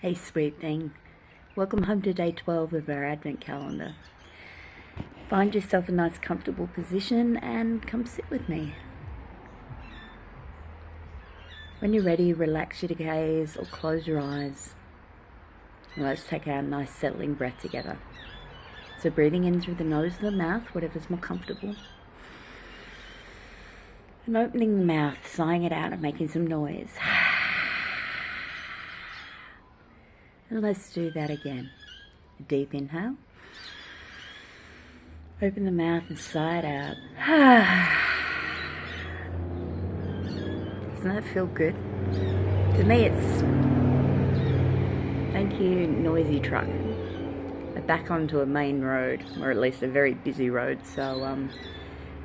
Hey sweet thing, welcome home to day 12 of our Advent calendar. Find yourself a nice comfortable position and come sit with me. When you're ready, relax your gaze or close your eyes. And let's take our nice settling breath together. So breathing in through the nose or the mouth, whatever's more comfortable. And opening the mouth, sighing it out and making some noise. And let's do that again. A deep inhale. Open the mouth and sigh it out. Doesn't that feel good? To me it's, thank you noisy truck. We're back onto a main road, or at least a very busy road, so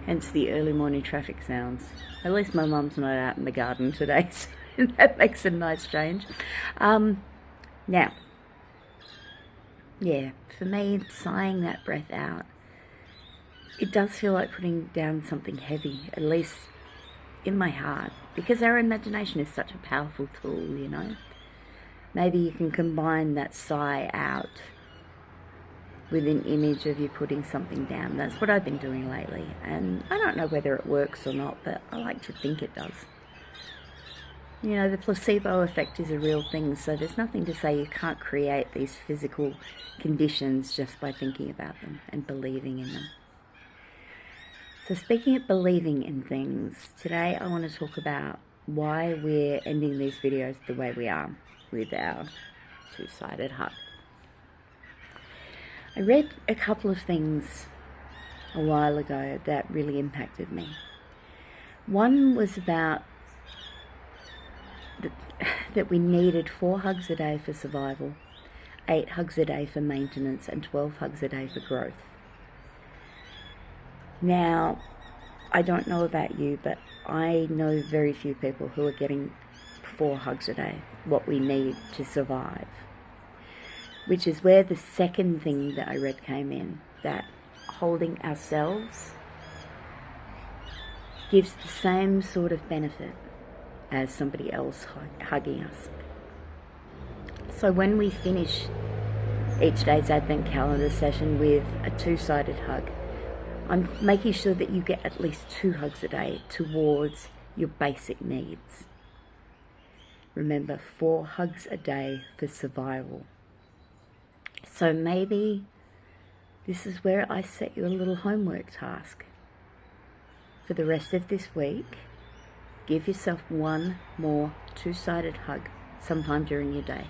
hence the early morning traffic sounds. At least my mum's not out in the garden today, so that makes a nice change. Now, yeah, for me, sighing that breath out, it does feel like putting down something heavy, at least in my heart, because our imagination is such a powerful tool, you know. Maybe you can combine that sigh out with an image of you putting something down. That's what I've been doing lately, and I don't know whether it works or not, but I like to think it does. You know, the placebo effect is a real thing, so there's nothing to say you can't create these physical conditions just by thinking about them and believing in them. So speaking of believing in things, today I want to talk about why we're ending these videos the way we are with our two-sided hug. I read a couple of things a while ago that really impacted me. One was about that we needed 4 hugs a day for survival, 8 hugs a day for maintenance, and 12 hugs a day for growth. Now, I don't know about you, but I know very few people who are getting 4 hugs a day, what we need to survive. Which is where the second thing that I read came in, that holding ourselves gives the same sort of benefit as somebody else hugging us. So when we finish each day's Advent calendar session with a two-sided hug, I'm making sure that you get at least 2 hugs a day towards your basic needs. Remember, 4 hugs a day for survival. So maybe this is where I set you a little homework task. For the rest of this week, give yourself 1 more two-sided hug sometime during your day.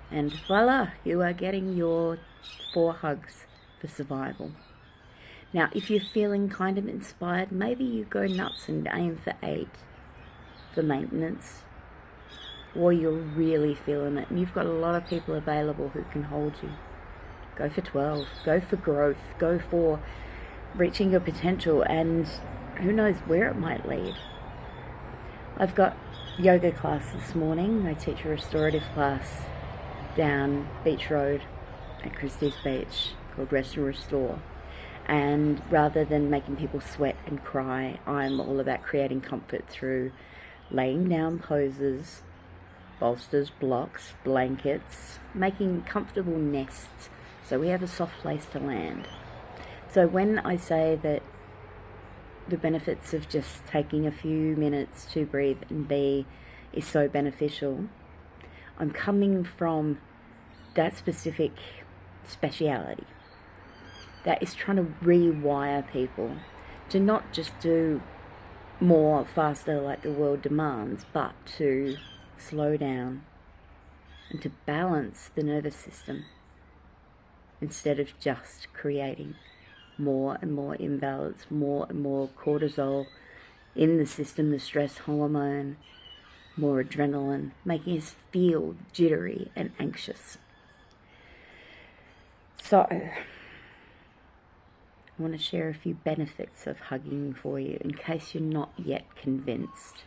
And voila, you are getting your 4 hugs for survival. Now, if you're feeling kind of inspired, maybe you go nuts and aim for 8 for maintenance. Or you're really feeling it and you've got a lot of people available who can hold you. Go for 12. Go for growth. Go for reaching your potential, and who knows where it might lead. I've got yoga class this morning. I teach a restorative class down Beach Road at Christie's Beach called Rest and Restore. And rather than making people sweat and cry, I'm all about creating comfort through laying down poses, bolsters, blocks, blankets, making comfortable nests so we have a soft place to land. So when I say that the benefits of just taking a few minutes to breathe and be is so beneficial, I'm coming from that specific speciality that is trying to rewire people to not just do more faster like the world demands, but to slow down and to balance the nervous system instead of just creating more and more imbalance, more and more cortisol in the system, the stress hormone, more adrenaline, making us feel jittery and anxious. So I want to share a few benefits of hugging for you in case you're not yet convinced.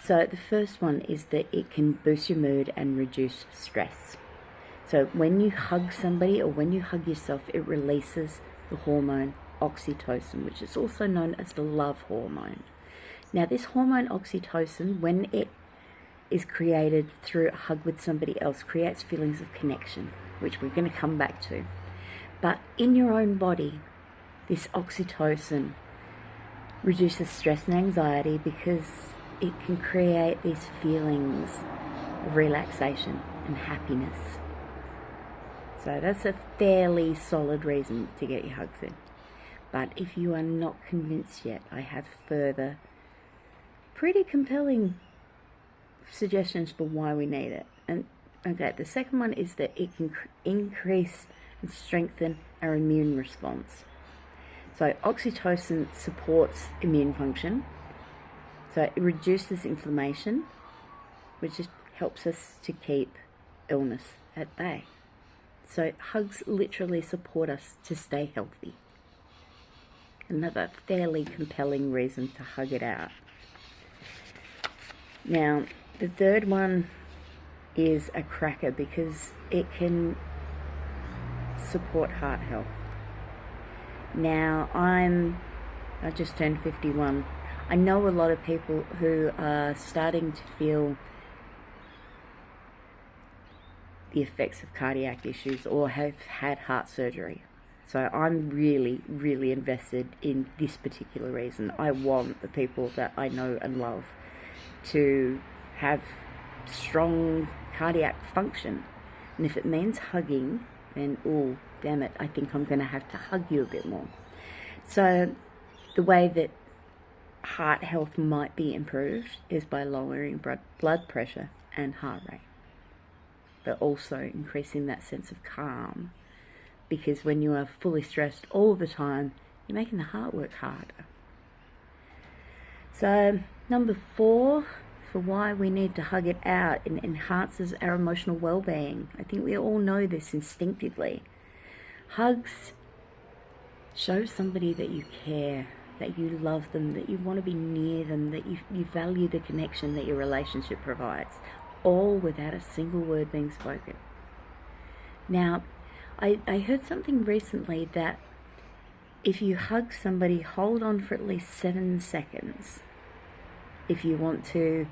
So the first one is that it can boost your mood and reduce stress. So when you hug somebody or when you hug yourself, it releases the hormone oxytocin, which is also known as the love hormone. Now this hormone oxytocin, when it is created through a hug with somebody else creates feelings of connection, which we're going to come back to. But in your own body, this oxytocin reduces stress and anxiety because it can create these feelings of relaxation and happiness. So that's a fairly solid reason to get your hugs in. But if you are not convinced yet, I have further pretty compelling suggestions for why we need it. And okay, the second one is that it can increase and strengthen our immune response. So oxytocin supports immune function. So it reduces inflammation, which just helps us to keep illness at bay. So hugs literally support us to stay healthy. Another fairly compelling reason to hug it out. Now, the third one is a cracker because it can support heart health. Now, I just turned 51. I know a lot of people who are starting to feel the effects of cardiac issues or have had heart surgery. So I'm really, really invested in this particular reason. I want the people that I know and love to have strong cardiac function. And if it means hugging, then, oh, damn it, I think I'm going to have to hug you a bit more. So the way that heart health might be improved is by lowering blood pressure and heart rate, but also increasing that sense of calm, because when you are fully stressed all the time, you're making the heart work harder. So number 4, for why we need to hug it out, it enhances our emotional well-being. I think we all know this instinctively. Hugs show somebody that you care, that you love them, that you want to be near them, that you value the connection that your relationship provides, all without a single word being spoken. Now, I heard something recently that if you hug somebody, hold on for at least 7 seconds if you want to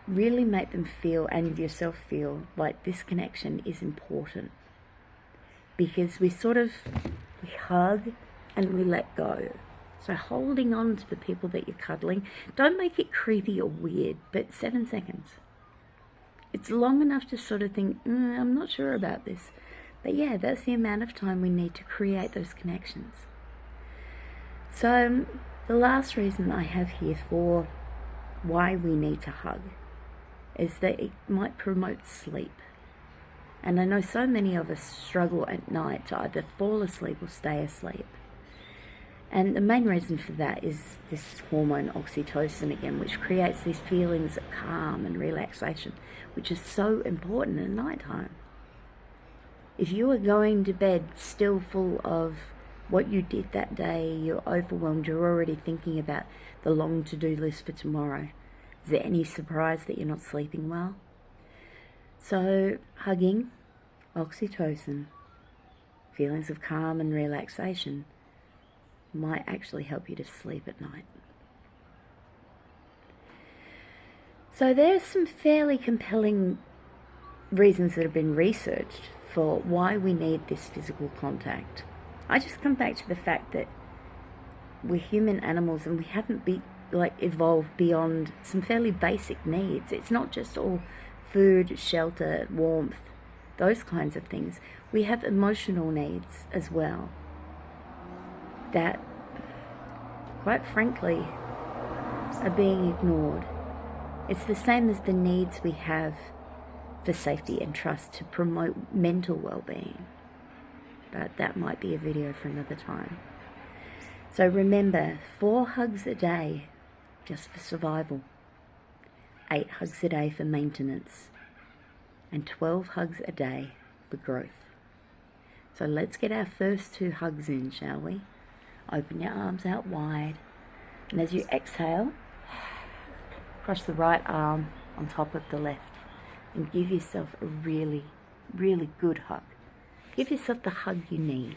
really make them feel and yourself feel like this connection is important. Because we hug and we let go. So holding on to the people that you're cuddling, don't make it creepy or weird, but 7 seconds. It's long enough to sort of think, I'm not sure about this. But yeah, that's the amount of time we need to create those connections. So the last reason I have here for why we need to hug is that it might promote sleep. And I know so many of us struggle at night to either fall asleep or stay asleep. And the main reason for that is this hormone oxytocin again, which creates these feelings of calm and relaxation, which is so important at night time. If you are going to bed still full of what you did that day, you're overwhelmed, you're already thinking about the long to-do list for tomorrow, is there any surprise that you're not sleeping well? So hugging, oxytocin, feelings of calm and relaxation might actually help you to sleep at night. So there's some fairly compelling reasons that have been researched for why we need this physical contact. I just come back to the fact that we're human animals and we haven't evolved beyond some fairly basic needs. It's not just all food, shelter, warmth, those kinds of things. We have emotional needs as well that, quite frankly, are being ignored. It's the same as the needs we have for safety and trust to promote mental well-being. But that might be a video for another time. So remember, 4 hugs a day just for survival, 8 hugs a day for maintenance, and 12 hugs a day for growth. So let's get our first 2 hugs in, shall we? Open your arms out wide, and as you exhale, cross the right arm on top of the left and give yourself a really, really good hug. Give yourself the hug you need.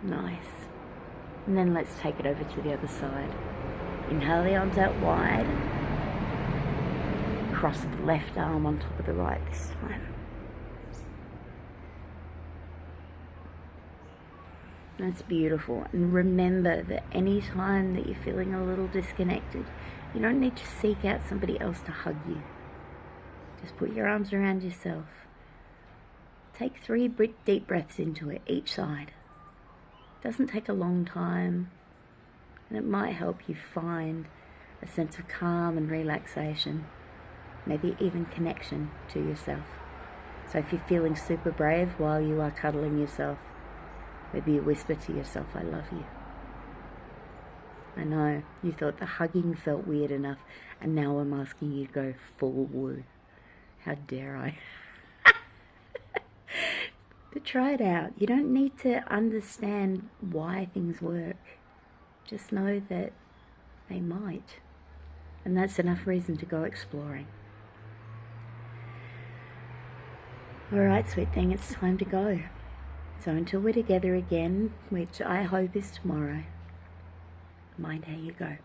Nice. And then let's take it over to the other side. Inhale the arms out wide. Cross the left arm on top of the right this time. That's beautiful. And remember that any time that you're feeling a little disconnected, you don't need to seek out somebody else to hug you. Just put your arms around yourself. Take 3 deep breaths into it, each side. It doesn't take a long time, and it might help you find a sense of calm and relaxation, maybe even connection to yourself. So if you're feeling super brave while you are cuddling yourself, maybe you whisper to yourself, I love you. I know, you thought the hugging felt weird enough, and now I'm asking you to go full woo. How dare I? But try it out. You don't need to understand why things work. Just know that they might. And that's enough reason to go exploring. Alright, sweet thing, it's time to go. So until we're together again, which I hope is tomorrow, mind how you go.